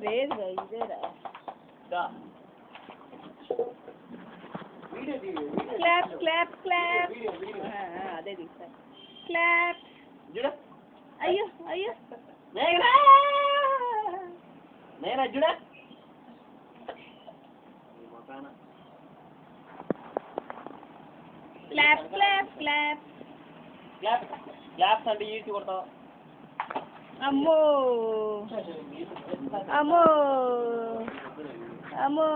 రేదుగా ఇదేరా clap clap clap అదే తీసా clap అయ్యో అయ్యో నేను చూడా clap clap clap clap claps అంటే ఈసి కొడతావు అమ్మో అమ్మో అమ్మో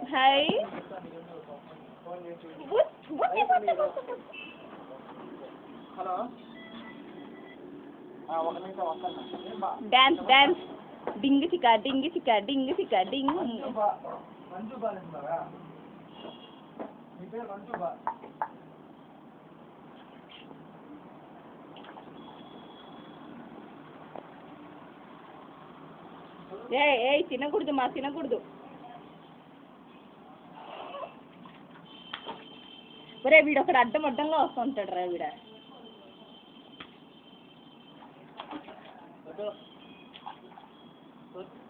హాయ్ హలో ఒక నిమిషం వస్తాను డాన్స్ డాన్స్ డింగ్ చికా డింగ్ చికా డింగ్ చికా డింగ్ మంజు బాగా మీ పేరు మంజు బా ఏ తినకూడదు మా తినకూడదు ఒరే వీడు ఒకడు అడ్డం అడ్డంగా వస్తుంటాడు రా వీడ Good.